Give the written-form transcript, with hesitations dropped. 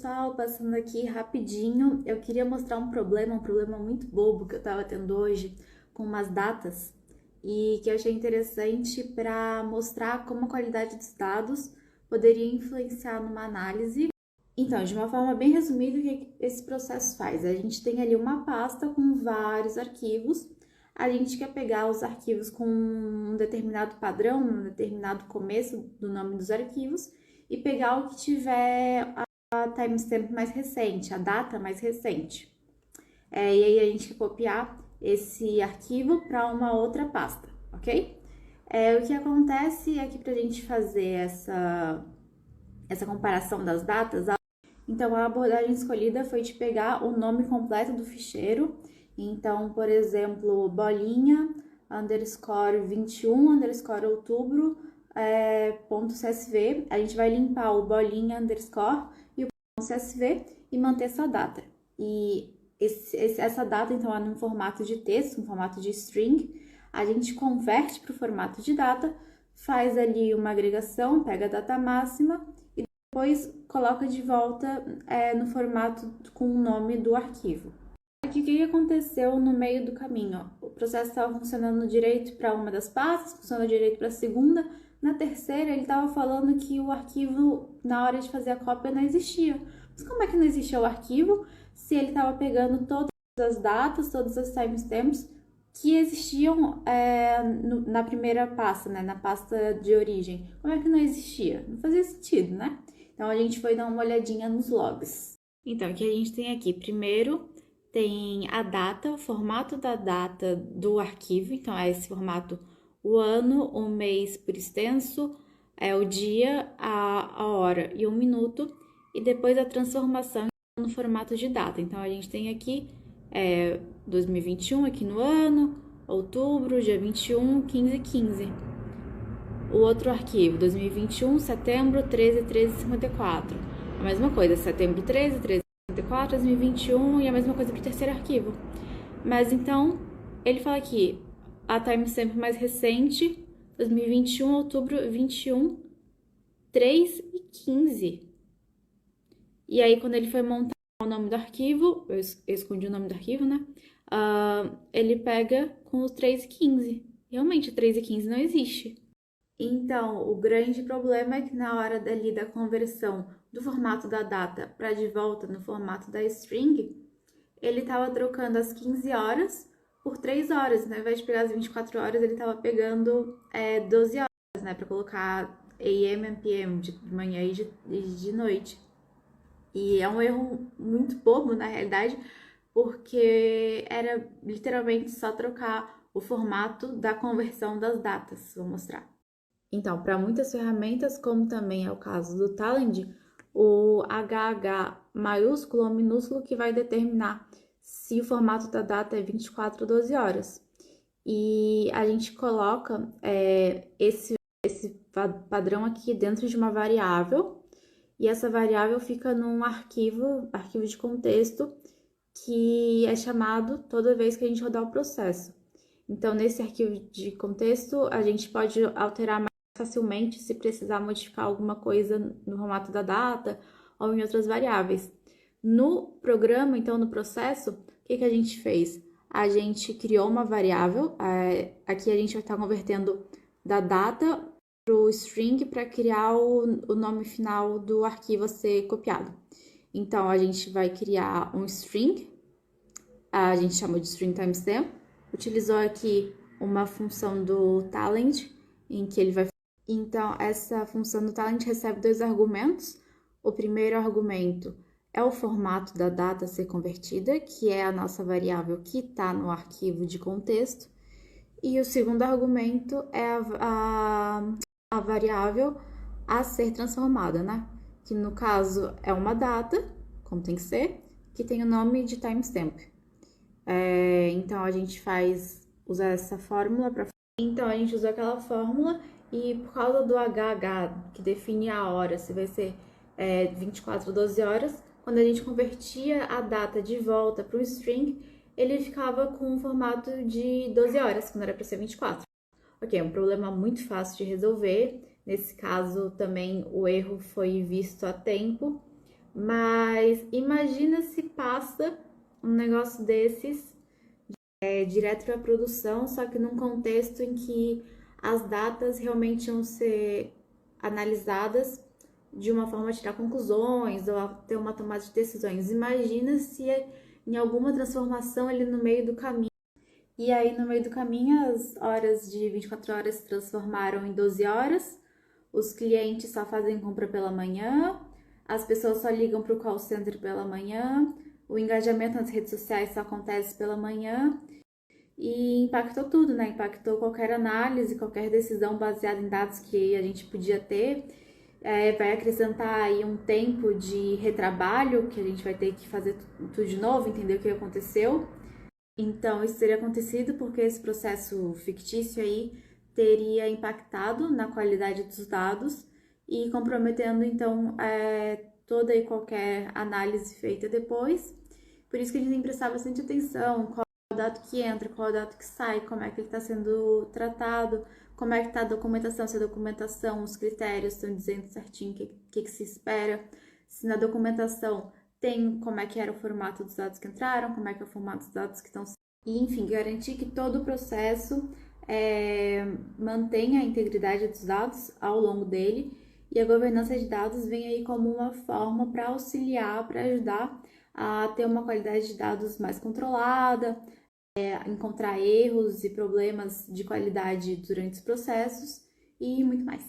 pessoal, passando aqui rapidinho, eu queria mostrar um problema muito bobo que eu tava tendo hoje com umas datas e que eu achei interessante para mostrar como a qualidade dos dados poderia influenciar numa análise. Então, de uma forma bem resumida, o que esse processo faz? A gente tem ali uma pasta com vários arquivos, a gente quer pegar os arquivos com um determinado padrão, um determinado começo do nome dos arquivos e pegar o que tiver a timestamp mais recente, a data mais recente. E aí a gente quer copiar esse arquivo para uma outra pasta, ok? O que acontece é que para a gente fazer essa comparação das datas, então a abordagem escolhida foi de pegar o nome completo do ficheiro. Então, por exemplo, bolinha, underscore 21, underscore outubro, ponto CSV. A gente vai limpar o bolinha, underscore e o ponto CSV e manter essa data. E essa data, então, é num formato de texto, um formato de string. A gente converte para o formato de data, faz ali uma agregação, pega a data máxima e depois coloca de volta no formato com o nome do arquivo. Aqui, o que aconteceu no meio do caminho? O processo estava funcionando direito para uma das pastas, funcionou direito para a segunda. Na terceira, ele estava falando que o arquivo, na hora de fazer a cópia, não existia. Mas como é que não existia o arquivo se ele estava pegando todas as datas, todas as timestamps que existiam na primeira pasta, né, na pasta de origem? Como é que não existia? Não fazia sentido, né? Então, a gente foi dar uma olhadinha nos logs. Então, o que a gente tem aqui? Primeiro, tem a data, o formato da data do arquivo. Então, é esse formato, o ano, o mês por extenso, o dia, a hora e o minuto. E depois a transformação no formato de data. Então, a gente tem aqui 2021 aqui no ano, outubro, dia 21, 15. O outro arquivo, 2021, setembro, 13/13/54. A mesma coisa, setembro 13/13/54, 2021 e a mesma coisa para o terceiro arquivo. Mas então, ele fala aqui, a timestamp mais recente, 2021, outubro 21, 3 e 15. E aí, quando ele foi montar o nome do arquivo, eu escondi o nome do arquivo, né? Ele pega com os 3 e 15. Realmente, 3 e 15 não existe. Então, o grande problema é que na hora da conversão do formato da data para de volta no formato da string, ele estava trocando as 15 horas por 3 horas, né? Ao invés de pegar as 24 horas, ele estava pegando 12 horas, né? Para colocar AM e PM, de manhã e de noite. E é um erro muito bobo, na realidade, porque era literalmente só trocar o formato da conversão das datas. Vou mostrar. Então, para muitas ferramentas, como também é o caso do Talend, o HH maiúsculo ou minúsculo que vai determinar se o formato da data é 24 ou 12 horas. E a gente coloca esse padrão aqui dentro de uma variável, e essa variável fica num arquivo de contexto, que é chamado toda vez que a gente rodar o processo. Então, nesse arquivo de contexto, a gente pode alterar mais facilmente se precisar modificar alguma coisa no formato da data ou em outras variáveis. No programa, então, no processo, o que a gente fez? A gente criou uma variável, aqui a gente vai estar convertendo da data para o string para criar o nome final do arquivo a ser copiado. Então, a gente vai criar um string, a gente chamou de string timestamp, utilizou aqui uma função do Talend, em que ele vai... Então, essa função do Talend recebe 2 argumentos. O primeiro argumento é o formato da data a ser convertida, que é a nossa variável que está no arquivo de contexto. E o segundo argumento é a variável a ser transformada, né? Que no caso é uma data, como tem que ser, que tem o nome de timestamp. Então, a gente usa essa fórmula para... Então, a gente usou aquela fórmula e por causa do HH, que define a hora, se vai ser 24 ou 12 horas, quando a gente convertia a data de volta para um string, ele ficava com um formato de 12 horas, quando era para ser 24. Ok, é um problema muito fácil de resolver. Nesse caso, também o erro foi visto a tempo, Mas imagina se passa um negócio desses direto para a produção, só que num contexto em que as datas realmente iam ser analisadas de uma forma a tirar conclusões ou a ter uma tomada de decisões. Imagina se em alguma transformação ali no meio do caminho. E aí, no meio do caminho, as horas de 24 horas se transformaram em 12 horas, os clientes só fazem compra pela manhã, as pessoas só ligam para o call center pela manhã, o engajamento nas redes sociais só acontece pela manhã e impactou tudo, né? Impactou qualquer análise, qualquer decisão baseada em dados que a gente podia ter. Vai acrescentar aí um tempo de retrabalho, que a gente vai ter que fazer tudo de novo, entender o que aconteceu. Então, isso teria acontecido porque esse processo fictício aí teria impactado na qualidade dos dados e comprometendo, então, toda e qualquer análise feita depois. Por isso que a gente tem que prestar bastante atenção, qual é o dado que entra, qual é o dado que sai, como é que ele está sendo tratado, como é que está a documentação, se a documentação, os critérios estão dizendo certinho o que se espera, se na documentação tem como é que era o formato dos dados que entraram, como é que é o formato dos dados que estão... E, enfim, garantir que todo o processo mantenha a integridade dos dados ao longo dele. E a governança de dados vem aí como uma forma para auxiliar, para ajudar a ter uma qualidade de dados mais controlada, encontrar erros e problemas de qualidade durante os processos e muito mais.